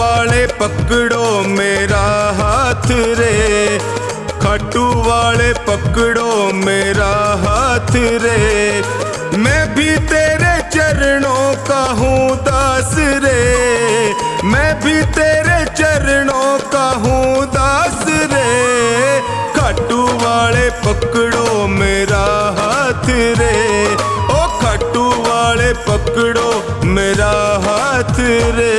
वाले पकड़ो मेरा हाथ रे, खाटू वाले पकड़ो मेरा हाथ रे। मैं भी तेरे चरणों का हूँ दास रे, मैं भी तेरे चरणों का हूँ दास रे। खाटू वाले पकड़ो मेरा हाथ रे, ओ खाटू वाले पकड़ो मेरा हाथ रे।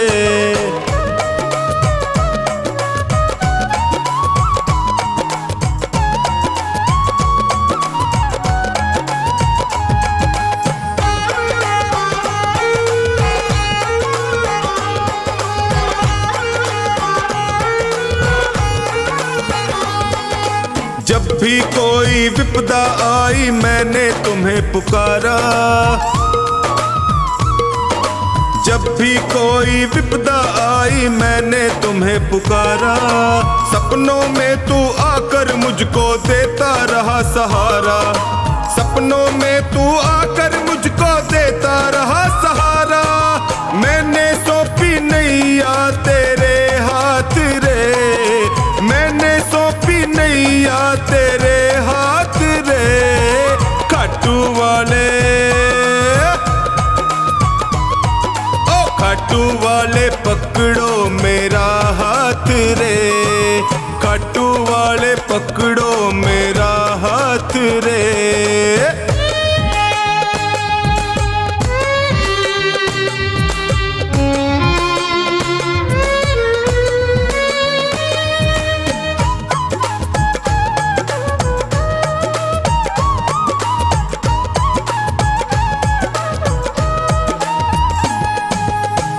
जब भी कोई विपदा आई मैंने तुम्हें पुकारा, जब भी कोई विपदा आई मैंने तुम्हें पुकारा। सपनों में तू आकर मुझको देता रहा सहारा, सपनों में तू आकर मुझको देता रहा सहारा। मैंने सौंपी नैया तेरे हाथ रे, मैंने सौंपी नैया तेरे हाथ रे। खाटू वाले, ओ खाटू वाले पकड़ो मेरा हाथ रे, खाटू वाले पकड़ो मेरा हाथ रे।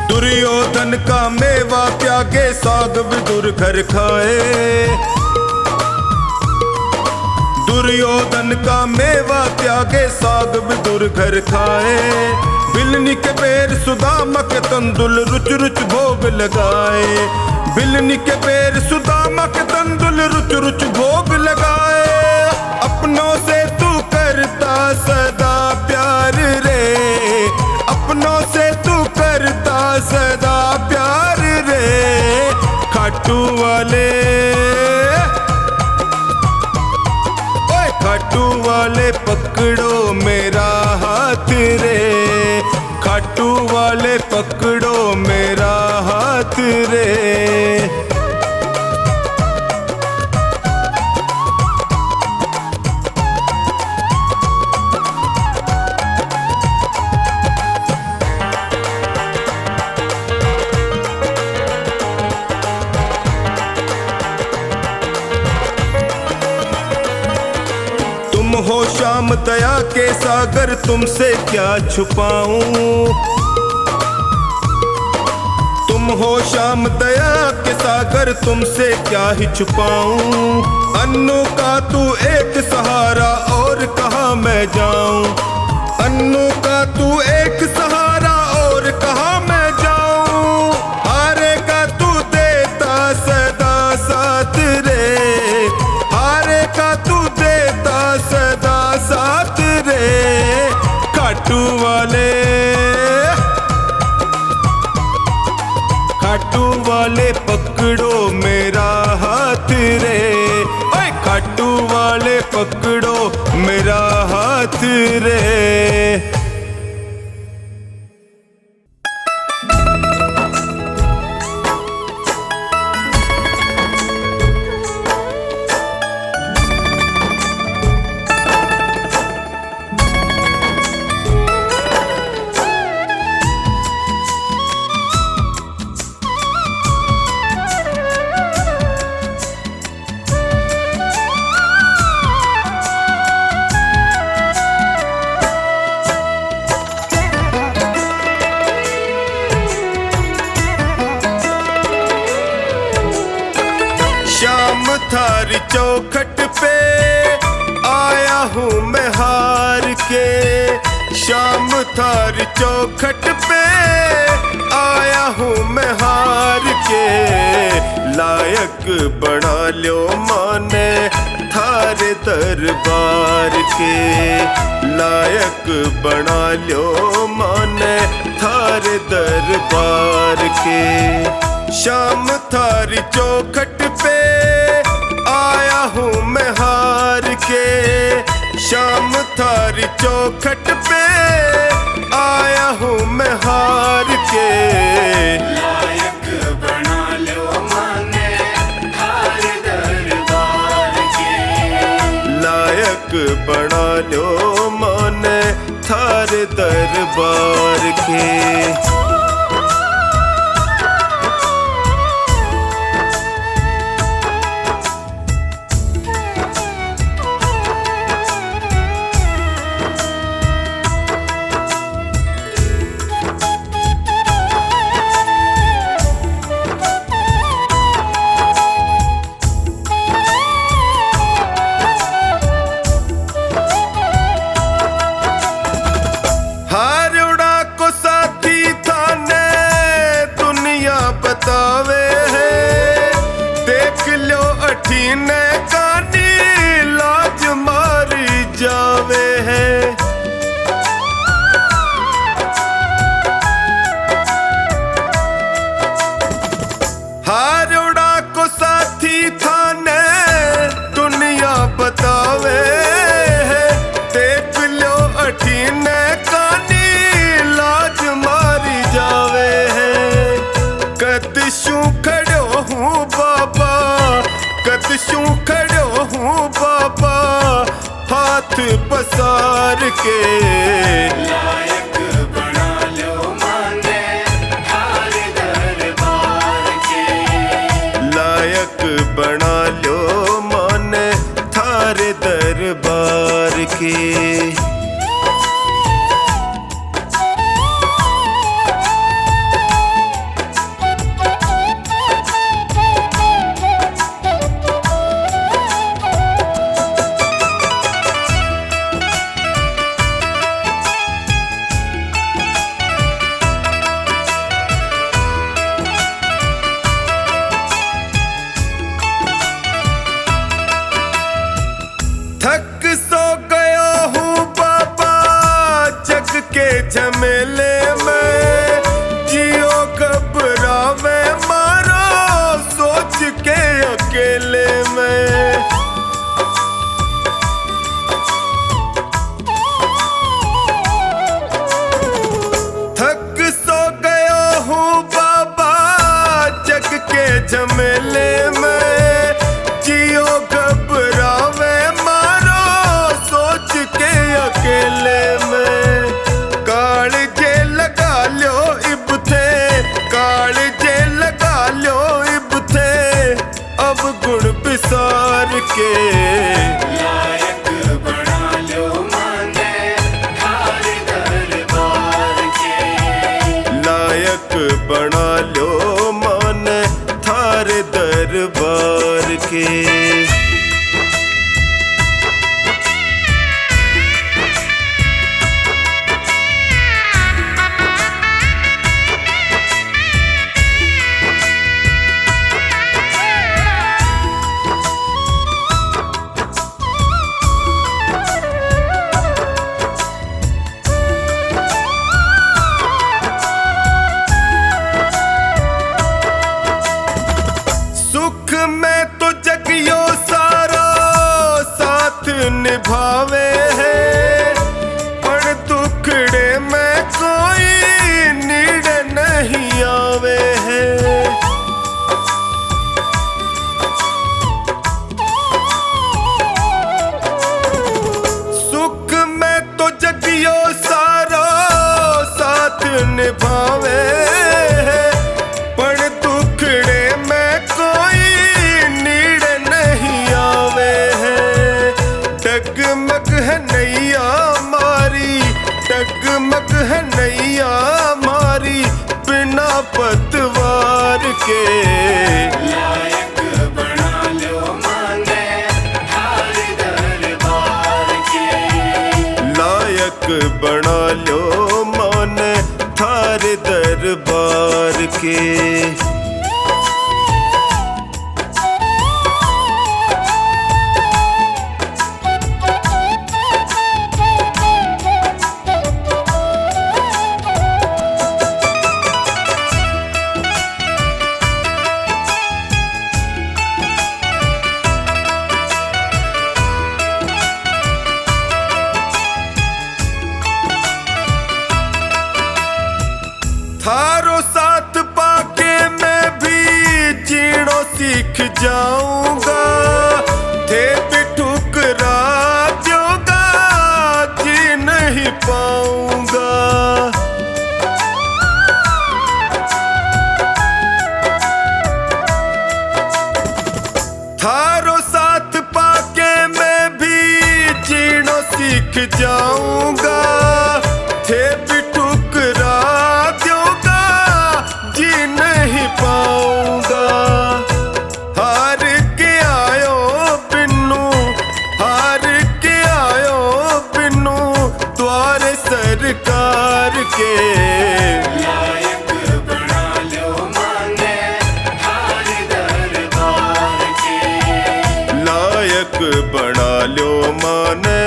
दुर्योधन का मेवा त्यागे साग विदुर घर खाए, दुर्योधन का मेवा त्यागे साग विदुर घर खाए। बिलनी के पैर सुदामा के तंदुल रुच रुच भोग लगाए, बिलनी के पैर सुदामा के तंदुल रुच रुच भोग लगाए। अपनों से तू करता सदा प्यार रे, अपनों से तू करता सदा प्यार रे। खाटू वाले, ओए खाटू वाले पकड़ो मेरा हाथ रे, खाटू वाले पकड़ो मेरा हाथ रे। हो श्याम दया के सागर तुमसे क्या छुपाऊं, तुम हो श्याम दया के सागर तुमसे क्या ही छुपाऊं। अन्नू का तू एक सहारा और कहाँ मैं जाऊं, अन्नू का तू एक सहारा और कहाँ मैं जाऊं। हारे का तू देता सदा साथ रे, हारे का तू देता सदा साथ रे। खाटू वाले, खाटू वाले पकड़ो मेरा हाथ रे, ओए खाटू वाले पकड़ो मेरा हाथ रे। थारी चौखट पे आया हूँ मैं हार के, शाम थारी चौखट पे आया हूँ मैं हार के। लायक बना लो माने थारे दरबार के, लायक बना लो माने थारे दरबार के। शाम थारी चौखट पे आया हूँ मैं हार के, शाम थारी चौखट पे आया हूँ मैं हार के। लायक बना लो माने थारे दरबार के, लायक बना लो माने थारे दरबार के। बतावे है देख लो अठीने कानी लाज मारी जावे है। हारोड़ा को साथी थाने दुनिया बतावे है देख लो अठीने कानी लाज मारी जावे है। कदशू खड़ो हूँ बाबा, कदशू खड़ो हूँ बाबा हाथ पसार के। लायक बना लो माने थारे दरबार के, लायक बना लो माने थारे दरबार के। थक सो गया हूँ बाबा जग के झमेले में, जियो घबरावे मारो सोच के अकेले में। थक सो गया हूँ बाबा जग के झमेले में, जियो घबरावे अकेले में। कालजे लगा लो इब थे, कालजे लगा लो इब थे अब गुण बिसार के। लायक बना लो माने थारे दरबार के, लायक बना लो माने थारे दरबार के। में तो जगियो सारा साथ निभावे है, पर दुखड़े में कोई नीड़ नहीं आवे है। सुख में तो जगियो सारा साथ निभावे है, पर दुखड़े में कोई डगमग है नैया मारी, डगमग है नैया मारी बिना पतवार के। लायक बना लो माने थारे दरबार के, लायक बना लो माने थारे दरबार के। थारो साथ पाके मैं भी जीणो सीख जाऊंगा। थे भी ठुकरा दोगा जी नहीं पाऊंगा। थारो साथ पाके मैं भी जीणो सीख जाऊंगा। थे भी ठुकरा दोगा जी नहीं पाऊंगा। हार के आयो बिन्नू, हार के आयो बिन्नू द्वारे सरकार के। लायक बना लो माने थार दरबार के। लायक बना लो माने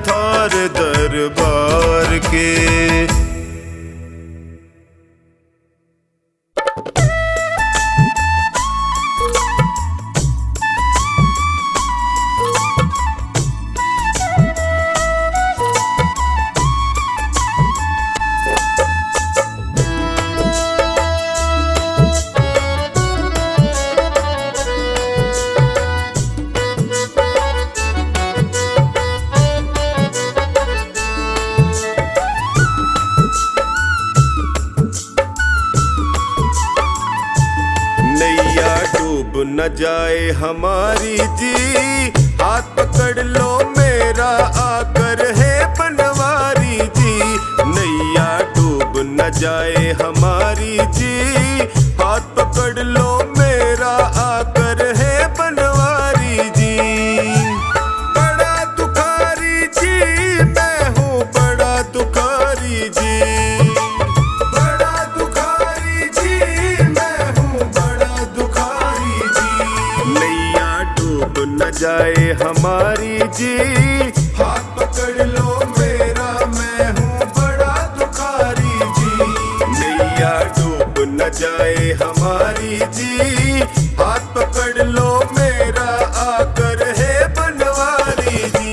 थार दरबार के। नैया डूब न जाए हमारी जी, हाथ पकड़ लो मेरा आकर है बनवारी जी। नैया डूब न जाए हमारी जी, हाथ पकड़ लो मेरा आकर है बनवारी जी। बड़ा दुखारी जी मैं हूँ, बड़ा दुखारी जी। बड़ा दुखारी जी मैं हूँ, बड़ा दुखारी जी। नैया डूब न जाए हमारी जी, हाथ पकड़ लो मेरा मैं हूँ बड़ा दुखारी जी। नैया डूब न जाए हमारी जी, हाथ पकड़ लो मेरा आकर है बनवारी जी।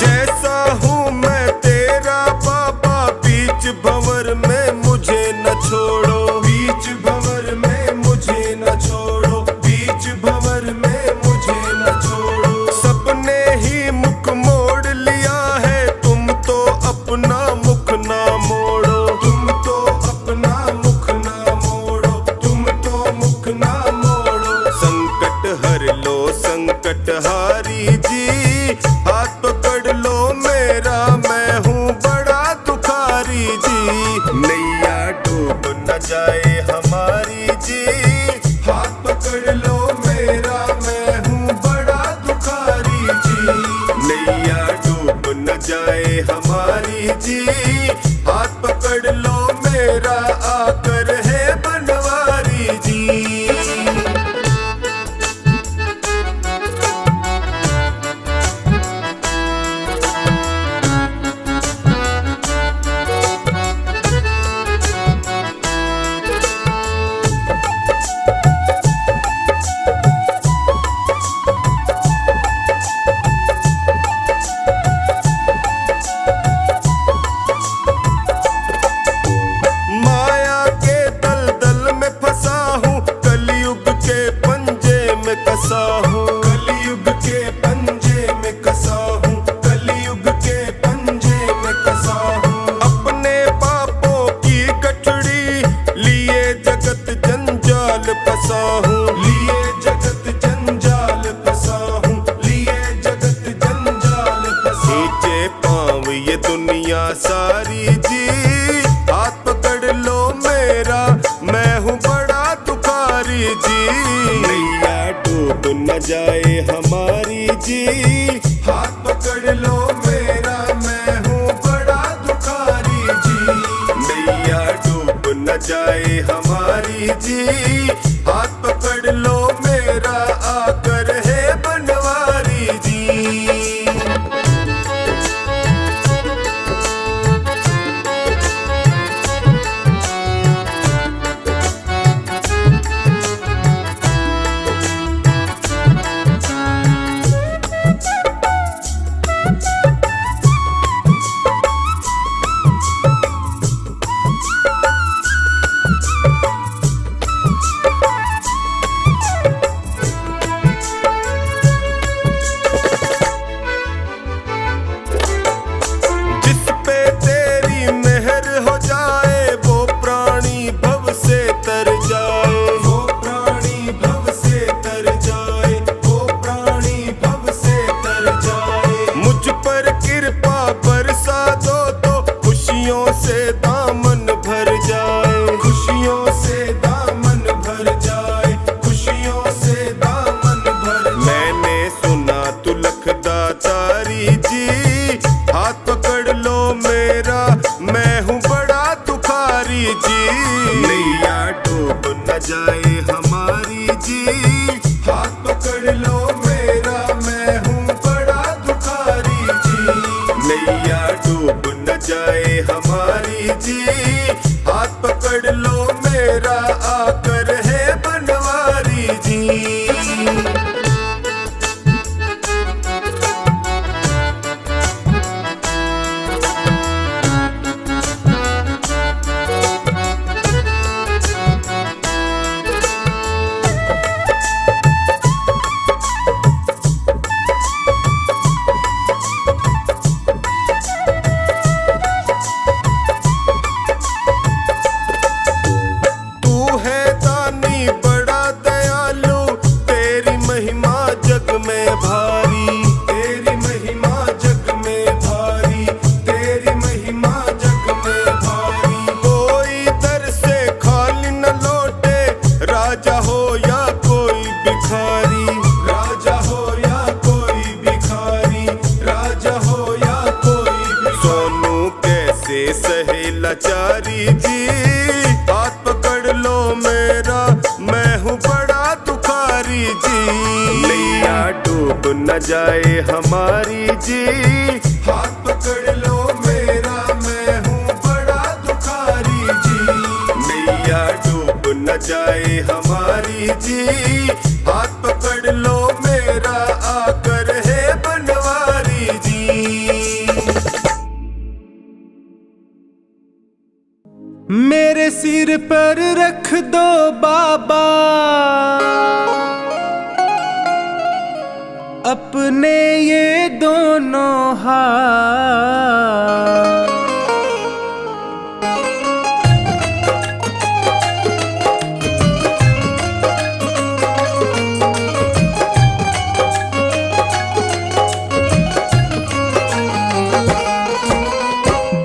जैसा हूँ मैं तेरा बाबा, बीच भंवर में मुझे न छोड़ो। बीच भंवर में मुझे न छोड़ो, बीच भंवर में मुझे न छोड़ो। सबने ही मुख मोड़ लिया है, तुम तो अपना मुख ना मोड़ो। तुम तो अपना मुख ना मोड़ो, तुम तो मुख ना मोड़ो। संकट हर लो संकट हारी जी, हाथ पकड़ लो मेरा मैं हूँ बड़ा दुखारी जी। नैया डूब न जाए हमारी जी, हाथ पकड़ लो मेरा मैं हूँ बड़ा दुखारी जी। नैया डूब न जाए हमारी जी, हाथ पकड़ लो मेरा आकर है बनवारी जी। तुम्हारी जी, हाथ पकड़ लो मेरा आकर है बनवारी जी। नैया डूब न जाए हमारी जी, हाथ पकड़ लो मेरा मैं हूँ बड़ा दुखारी जी। नैया डूब न जाए हमारी जी, हाथ पकड़ लो मेरा आकर है बनवारी जी। लाचारी जी, हाथ पकड़ लो मेरा मैं हूँ बड़ा दुखारी जी। नैया डूब न जाए हमारी जी, हाथ पकड़ लो मेरा मैं हूँ बड़ा दुखारी जी। नैया डूब न जाए हमारी जी, हाथ पकड़ लो मेरा आकर है बनवारी जी। मेरे सिर पर रख दो बाबा अपने ये दोनों हाथ,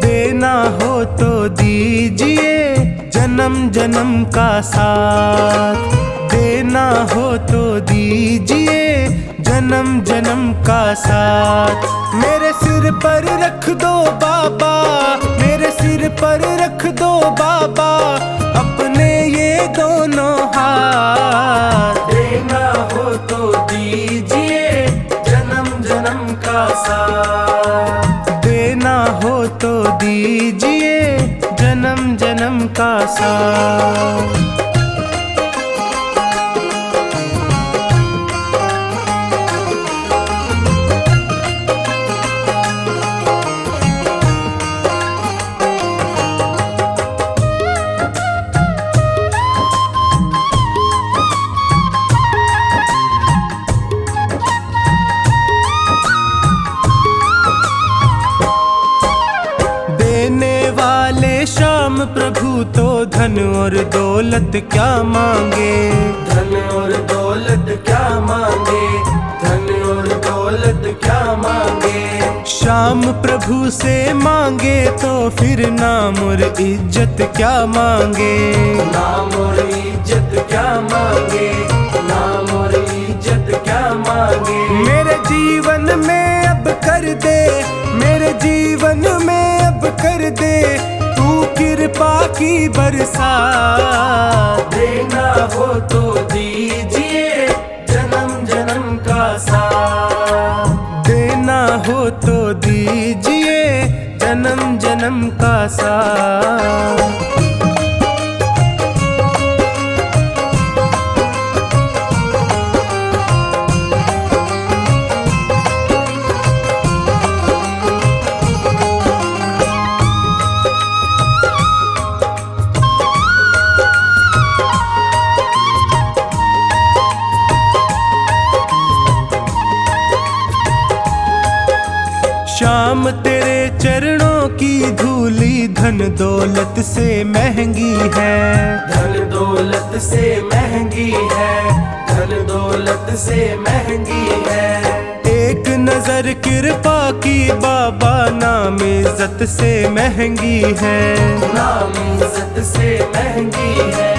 देना हो तो दीजिए जन्म जन्म का साथ, देना हो तो दीजिए जन्म जन्म का साथ। मेरे सिर पर रख दो बाबा, मेरे सिर पर रख दो बाबा अपने ये दोनों हाथ, देना हो तो दीजिए जन्म जन्म का साथ, देना हो तो दीजिए जन्म जन्म का साथ। श्याम प्रभु तो धन और दौलत क्या मांगे, धन और दौलत क्या मांगे, धन और दौलत क्या मांगे। श्याम प्रभु से मांगे तो फिर नाम और इज्जत क्या मांगे, नाम और इज्जत क्या मांगे, नाम और इज्जत क्या मांगे। मेरे जीवन में अब कर दे, मेरे जीवन में अब कर दे तू कृपा की बरसात, देना हो तो दीजिए जन्म जन्म का साथ, देना हो तो दीजिए जन्म जन्म का साथ। श्याम तेरे चरणों की धूली धन दौलत से महंगी है, धन दौलत से महंगी है, धन दौलत से महंगी है। एक नजर कृपा की बाबा नाम इज्जत से महंगी है, नाम इज्जत से महंगी है,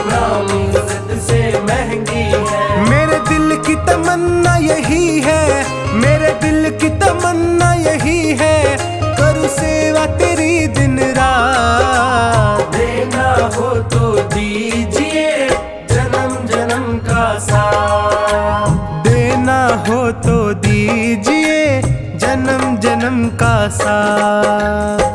नाम इज्जत से महंगी है। मेरे दिल की तमन्ना यही है, मेरे दिल की तमन्ना यही है, करूँ सेवा तेरी दिन रात, देना हो तो दीजिए जन्म जन्म का साथ, देना हो तो दीजिए जन्म जन्म का साथ।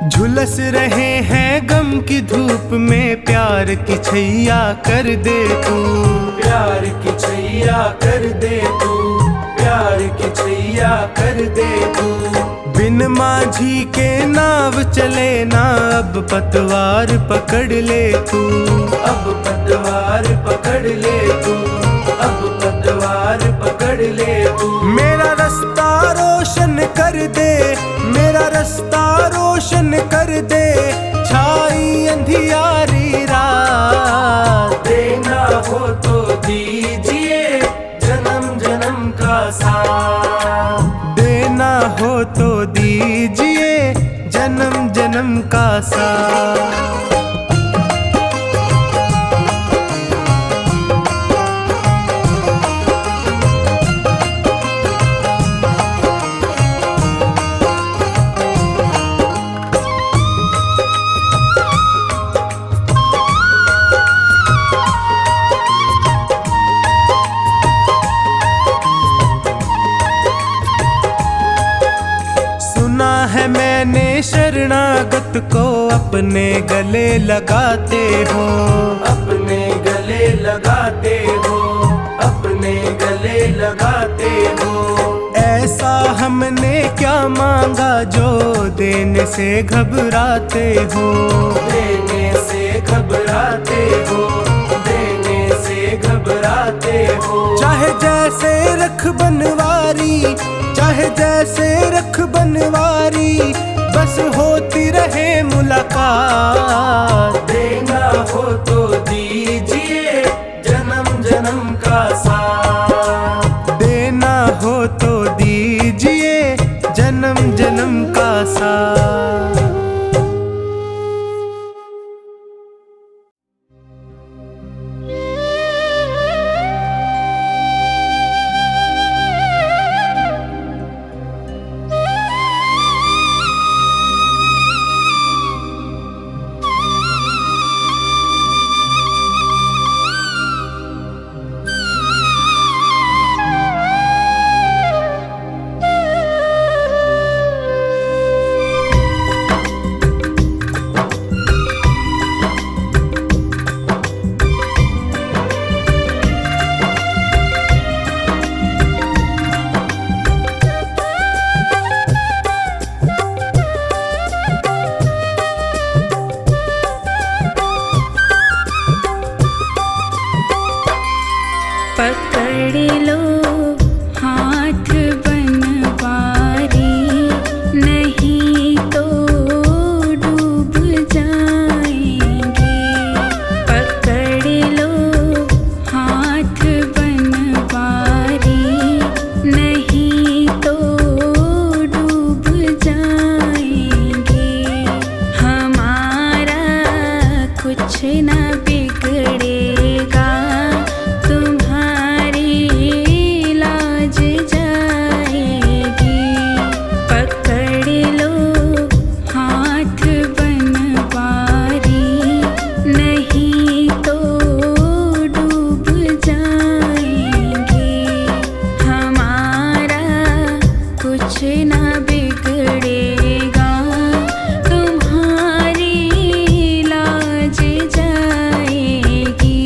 झुलस रहे हैं गम की धूप में, प्यार की छैया कर दे तू, प्यार की छैया कर दे तू, प्यार की छैया कर दे तू। बिन माझी के नाव चले ना, अब पतवार पकड़ ले तू, अब पतवार पकड़ ले तू, अब पतवार पकड़ ले तू। मेरा रास्ता रोशन कर दे, मेरा रास्ता रोशन कर दे, छाई अंधियारी रात, देना हो तो दीजिए जन्म जन्म का साथ, देना हो तो दीजिए जन्म जन्म का साथ। है मैंने शरणागत को अपने गले लगाते हो, अपने गले लगाते हो, अपने गले लगाते हो। ऐसा हमने क्या मांगा जो देने से घबराते हो, देने से घबराते हो, देने से घबराते हो। चाहे जैसे रख बनवारी, चाहे जैसे रख बनवारी, बस होती रहे मुलाकात, देना हो तो दीजिए जन्म जन्म का साथ, देना हो तो दीजिए जन्म जन्म का साथ। न बिगड़ेगा, तुम्हारी लाज जाएगी। पकड़ लो हाथ बनवारी, नहीं तो डूब जाएंगे। हमारा कुछ न बिगड़ेगा, तुम्हारी लाज जाएगी।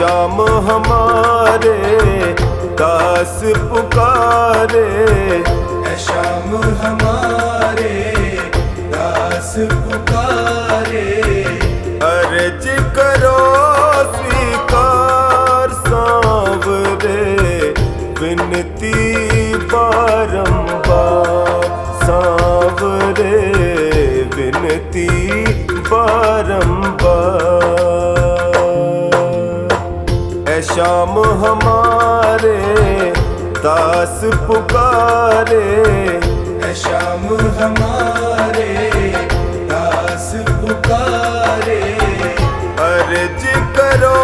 श्याम हमारे दास पुकारे, ऐ श्याम हमारे दास पुकारे। अर्ज करो स्वीकार सांवरे, विनती बारंबार सांवरे, विनती बारंबार। ऐ श्याम हमारे दास पुकारे, ऐ श्याम हमारे दास पुकारे। अर्ज करो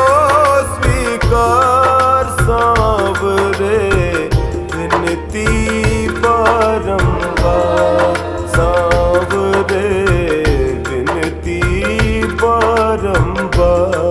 स्वीकार सांवरे, विनती बारंबार सांवरे, विनती बारंबार।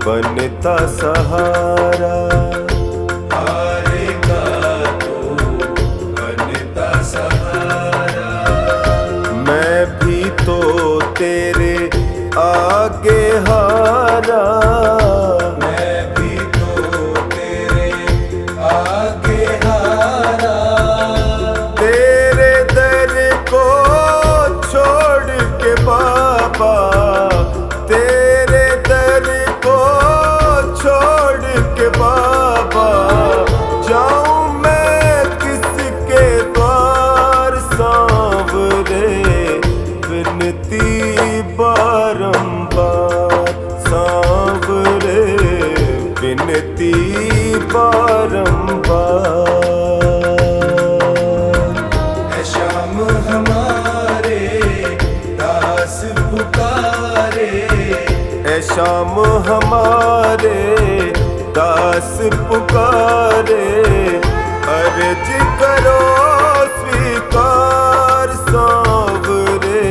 बनता सहारा, हारेगा तो बनता सहारा। मैं भी तो तेरे आगे हारा, मैं भी तो तेरे आगे हारा। तेरे दर को छोड़ के बाबा, तेरे दर को छोड़ के बाबा, जाऊं मैं किसके द्वार सांवरे, विनती बारंबार सांवरे, विनती बारंबार। ऐ श्याम हमारे दास पुकारे, ऐ श्याम हमारे दास पुकारे। अर्ज करो स्वीकार सांवरे,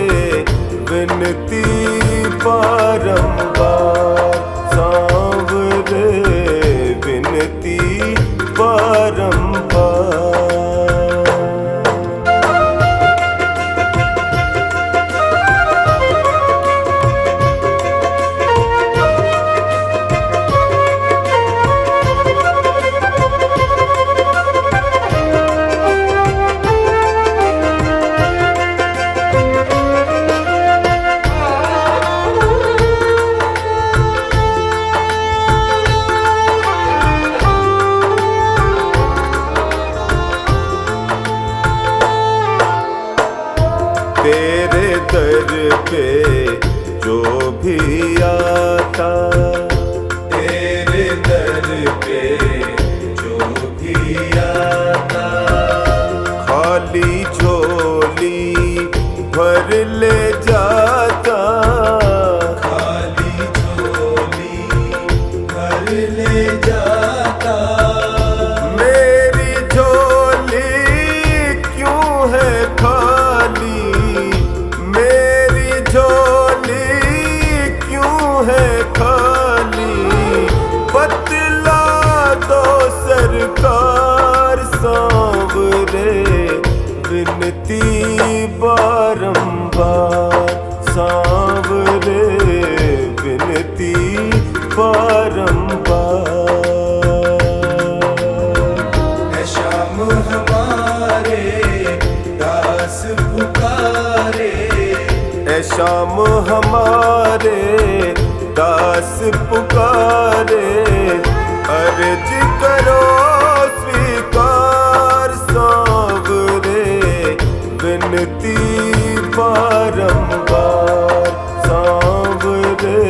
विनती बारंबार सांवरे, विनती बारंबार। तेरे दर पे जो भी आता, तेरे दर पे जो भी आता। खाली झोली भर ले जाता, खाली झोली भर ले जाता। मेरी झोली क्यों है खाली, मेरी झोली क्यों है खाली, बतला दो सरकार सांवरे, विनती बारंबार सांवरे, विनती बारंबार। ऐ श्याम हमारे दास पुकारे, ऐ श्याम हमारे दास पुकारे। अर्ज करो स्वीकार सांवरे, विनती बारंबार सांवरे,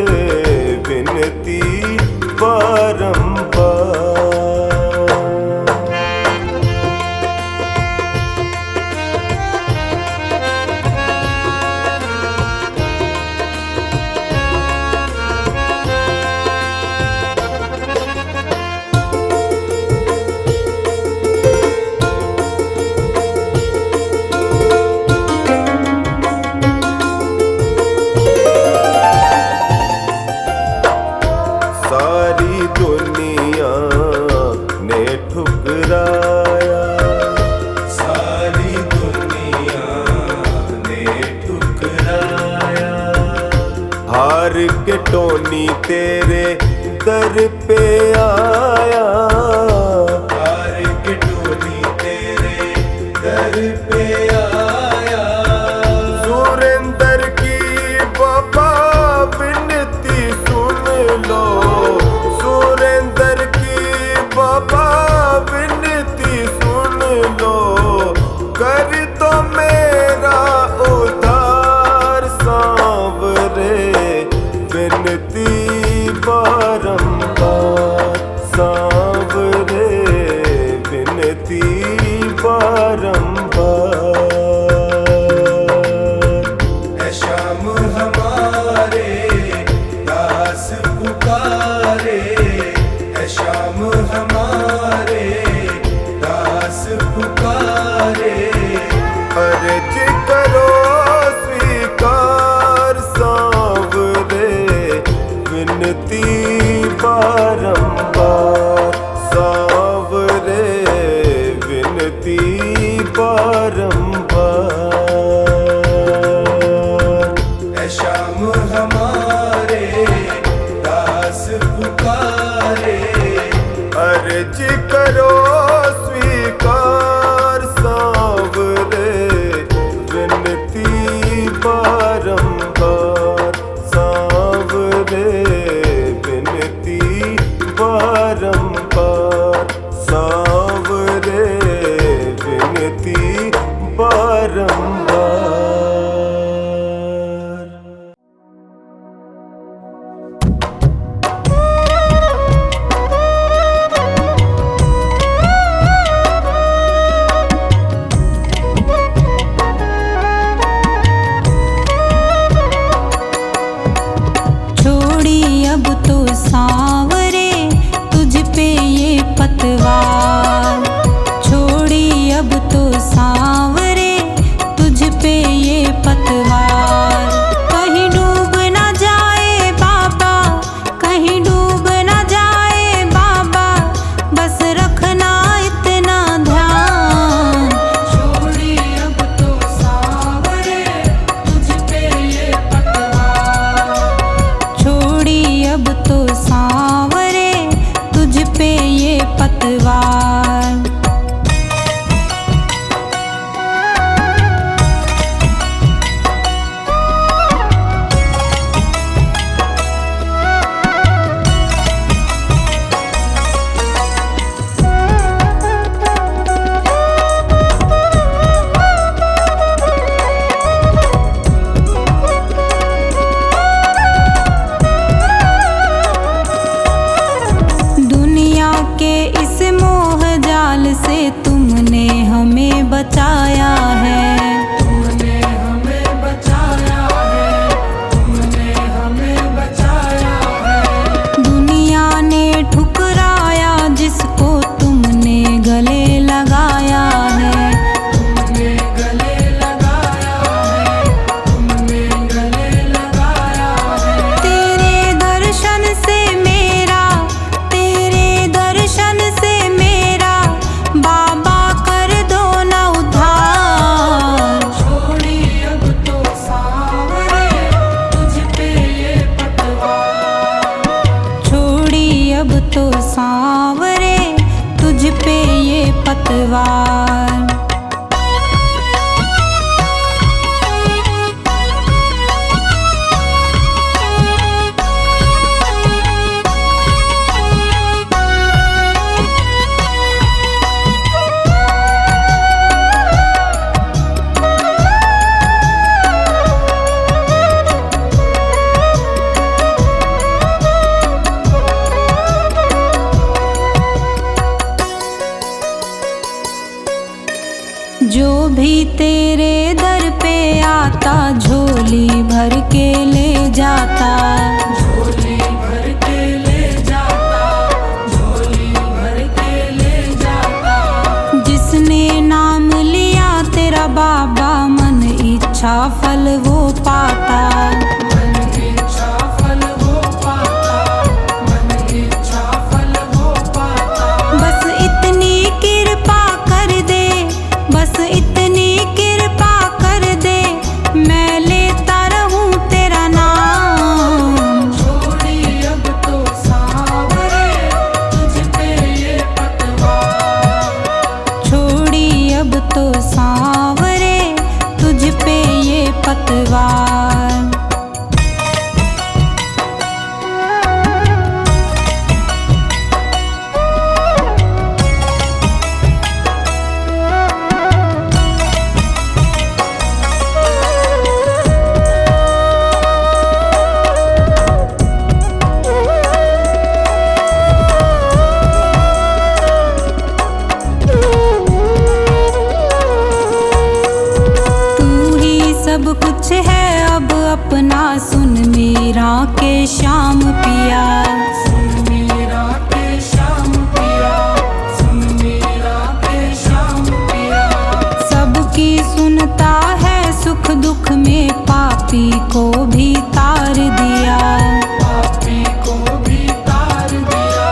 विनती बारंबार। के टोनी तेरे दर पे आया, हार के टोनी तेरे दर पे आया। सुरेंद्र की बाबा विनती सुन लो, सुरेंद्र की बाबा विनती सुन लो, कर तो मेरा उद्धार सांवरे, विनती बारंबार सांवरे, विनती बारंबार। है श्याम हमारे दास पुकारे, है श्याम हमारे दास पुकारे। अर्ज करो स्वीकार सांवरे, विनती बारंबार सांवरे, विनती बारंबार। है श्याम हमारे दास पुकारे, अर्ज करो स्वीकार सांवरे, विनती बारंबार सांवरे, विनती बारंबार सांवरे, विनती बारंबार। छोड़ी अब तो सांवरे तुझ पे ये पतवार, छोड़ी अब तो सांवरे तुझ पे ये पतवार। कहीं डूब ना जाए बाबा, कहीं डूब ना जाए बाबा, बस रखना इतना ध्यान। छोड़ी अब तो सांवरे तुझ पे ये पतवार, छोड़ी अब तो सांवरे तुझ पे ये पतवार। दुनिया के इस मोह जाल से तुमने हमें बचाया है, तुमने हमें बचाया है, तुमने हमें बचाया है। दुनिया ने ठुकराया जिसको तुमने गले लगाया है, तुमने गले लगाया है, तुमने गले लगाया है। तेरे दर्शन से मेरा, तेरे दर्शन से मेरा बाबा कर दो ना उद्धार। छोड़ी अब तो सांवरे तुझ पे ये पतवार, छोड़ी अब तो सांवरे तुझ पे ये पतवार। जो भी तेरे दर पे आता झोली भर के ले जाता, झोली भर के ले जाता, झोली भर के ले जाता। जिसने नाम लिया तेरा बाबा मन इच्छा फल वो पाता, मन इच्छा फल वो पाता, मन इच्छा फल वो पाता। बस इतनी कृपा कर दे, बस इतनी कृपा कर दे, मैं लेता रहूं तेरा नाम। सपना सुन मीरा के श्याम पिया। सुन मीरा के श्याम पिया, सुन मीरा के श्याम पिया। सबकी सुनता है सुख दुख में, पापी को भी तार दिया। पापी को भी तार दिया,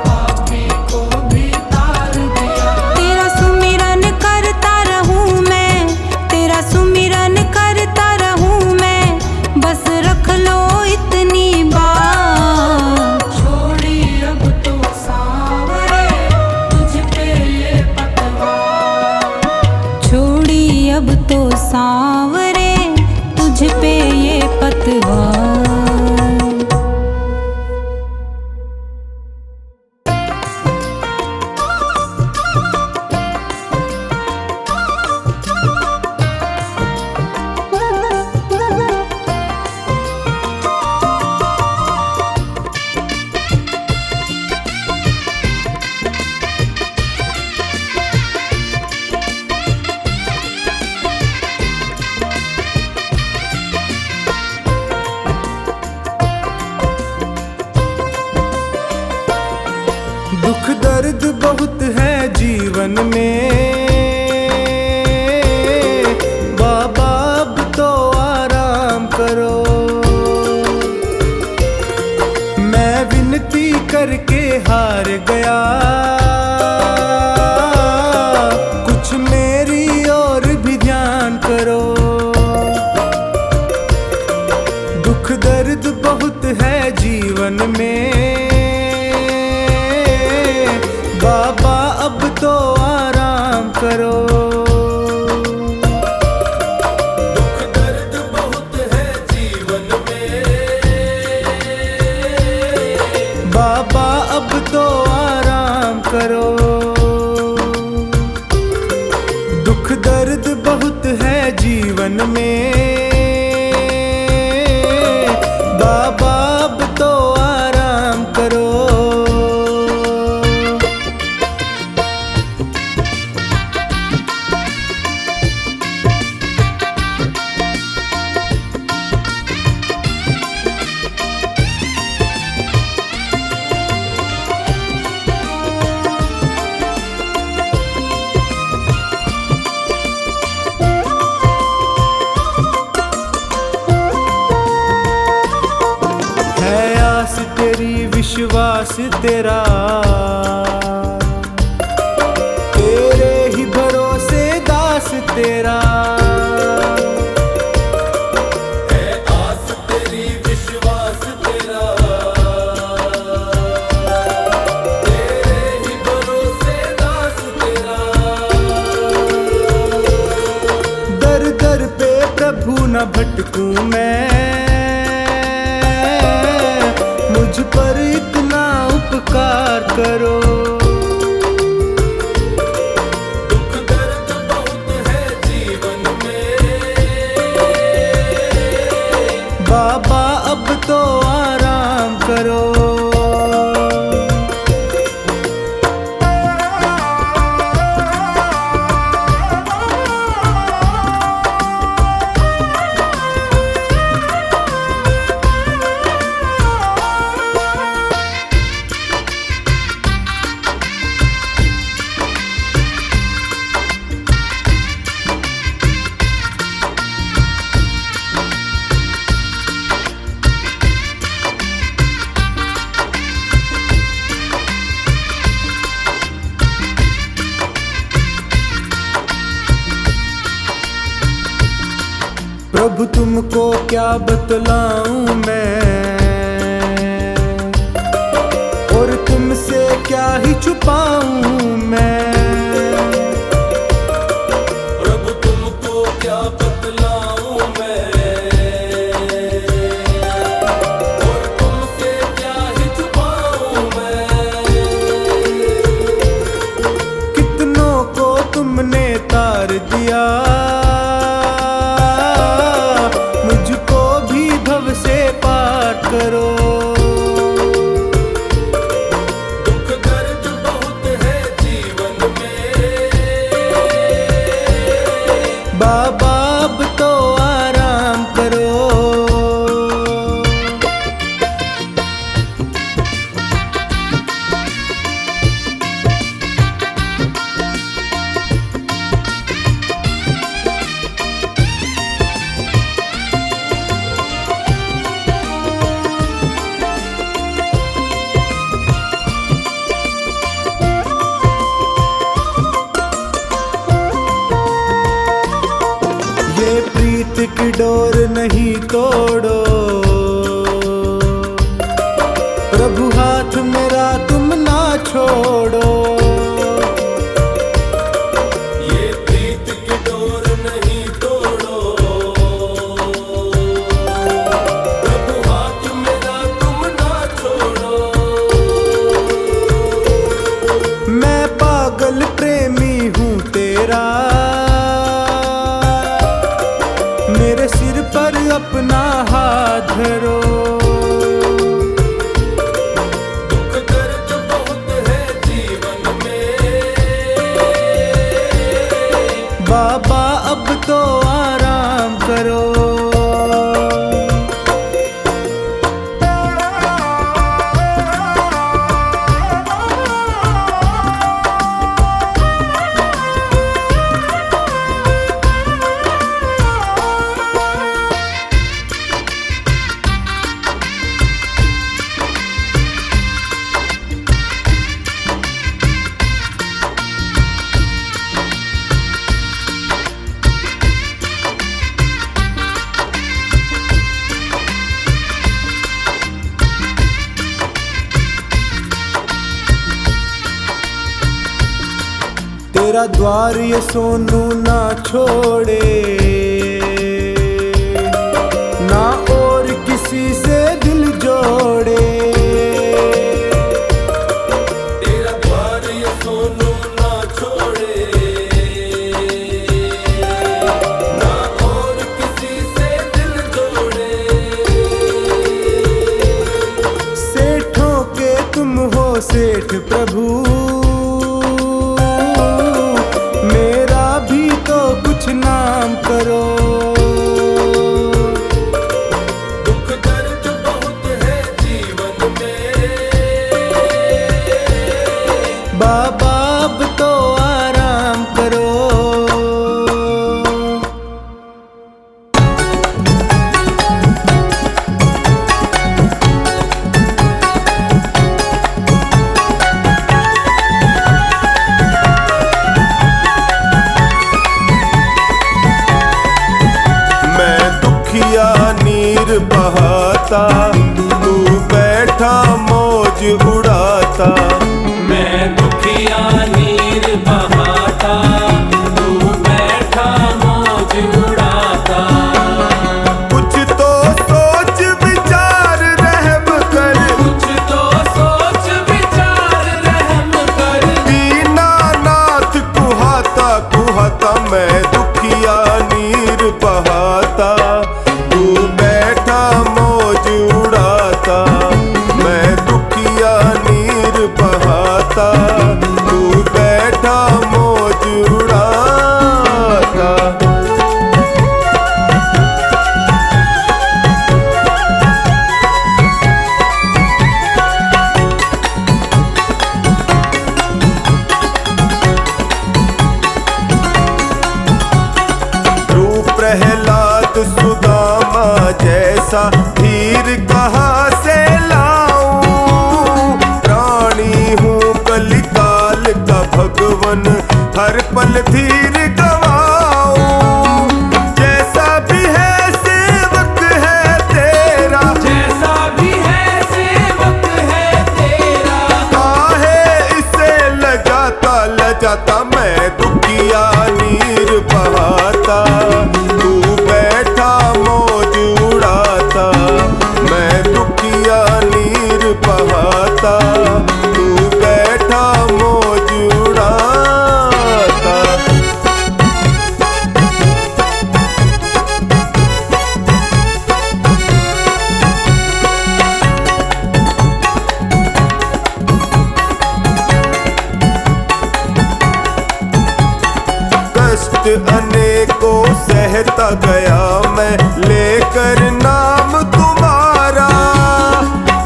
पापी को भी तार दिया। तेरा सुमिरन करता रहूं मैं, तेरा सुमिरन करता रहूं मैं, बस रख लो इतनी बात। छोड़ी अब तो सांवरे तुझ पे ये पतवार। छोड़ी अब तो सांवरे तुझ पे ये पतवार। दुख दर्द बहुत है जीवन में, बाबा अब तो आराम करो। मैं विनती करके हार गया, कुछ मेरी और भी ध्यान करो। दुख दर्द बहुत है जीवन में, बाबा अब तो आराम करो। दुख दर्द बहुत है जीवन में, बाबा अब तो आराम करो। दुख दर्द बहुत है जीवन में, बाबा अब तो आराम करो। है आस तेरी विश्वास तेरा, तेरे ही भरोसे दास तेरा। है आस तेरी विश्वास तेरा, तेरे ही भरोसे दास तेरा। दर दर पे प्रभु न भटकूं मैं, मुझ पर इतना उपकार करो। दुख दर्द बहुत है जीवन में, बाबा अब तो आराम करो। प्रभु तुमको क्या बतलाऊं मैं, और तुमसे क्या ही छुपाऊं मैं। प्रभु तुमको क्या बतलाऊं मैं, और तुमसे क्या ही छुपाऊं मैं। कितनों को तुमने तार दिया, मुझको भी भव से पार करो। दुख दर्द बहुत है जीवन में, बाबा अब तो आराम करो। ये प्रीत की डोर नहीं तोड़ो, प्रभु हाथ मेरा तुम ना छोड़ो। ये प्रीत की डोर नहीं तोड़ो, प्रभु हाथ मेरा तुम ना छोड़ो। मैं पागल प्रेमी हूँ तेरा, मेरे सिर पर अपना हाथ धरो। दुख दर्द बहुत है जीवन में, बाबा अब तो आराम करो। तेरा द्वार ये सोनू ना छोड़े, ना और किसी से दिल जोड़े। तेरा द्वार ये सोनू ना छोड़े, ना और किसी से दिल जोड़े। सेठों के तुम हो सेठ प्रभु, मेरा भी तो कुछ नाम करो। दुख दर्द बहुत है जीवन में, बाबा अब तो आराम करो। नीर बहाता, तू बैठा मौज उड़ाता। मैं दुखिया नीर बहाता, तू बैठा मौज उड़ाता। कुछ तो सोच विचार रहम कर, कुछ तो सोच विचार रहम कर। दीनानाथ कुहाता कुहाता, मैं दुखिया नीर बहाता, तू बैठा मौज उड़ाता। मैं दुखिया नीर बहाता, तू बैठा मौज उड़ाता। रूप प्रहलाद सुदामा जैसा धीर कहाँ से लाऊं। प्राणी हूँ कलिकाल का भगवन, हर पल धीर गवाऊं। जैसा भी है सेवक है तेरा, जैसा भी है सेवक है तेरा। आहे इसे लगाता लजाता, मैं दुखिया नीर बहाता, तू बैठा मौज उड़ाता। मैं दुखिया नीर बहाता, तू बैठा मौज उड़ाता। कष्ट अनेकों सहता गया मैं, लेकर नाम तुम्हारा।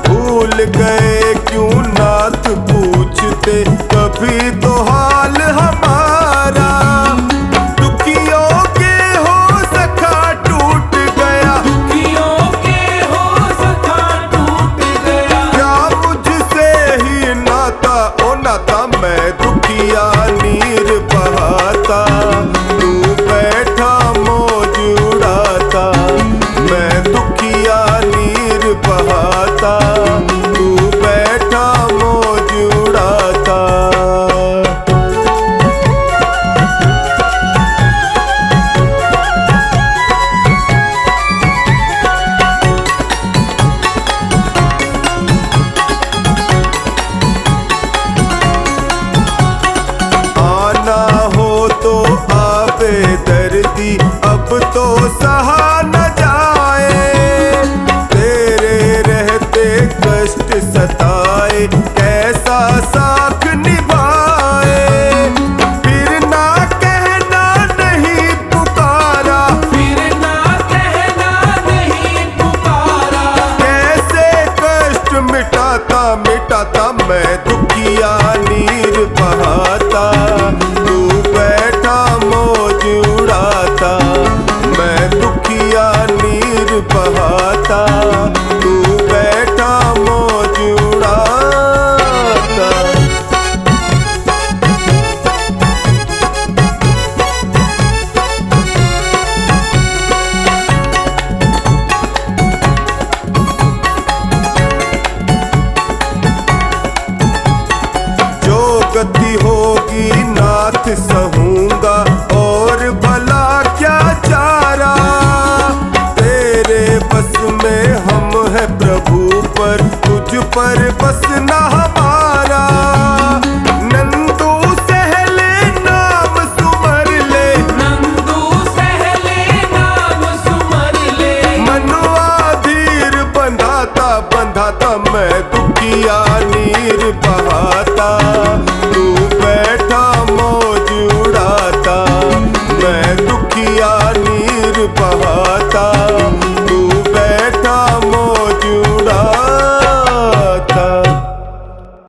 भूल गए क्यों नाथ पूछते कभी तो हाल हमारा। दुखियों के हो सखा टूट गया, दुखियों के हो सखा टूट गया। क्या मुझसे ही नाता ओ नाता, मैं दुखिया नीर बहाता, तू बैठा मौज अब तो सहा न जाए, तेरे रहते कष्ट सताए, कैसा साथ निभाए। फिर ना कहना नहीं पुकारा, फिर ना कहना नहीं पुकारा, कैसे कष्ट मिटाता मिटाता मैं दुखिया नीर बहाता। तू बैठा मौज उड़ाता, मैं दुखिया नीर बहाता। तू बैठा मौज उड़ाता। जो गति होगी नाथ सहूंगा, और भला क्या चारा। तेरे बस में हम है प्रभु, पर तुझ पर बस न हमारा। नंदू सहले नाम सुमर ले, नंदू सहले नाम सुमर ले। मनवा धीर बंधाता बंधाता मैं दुखिया नीर बहाता।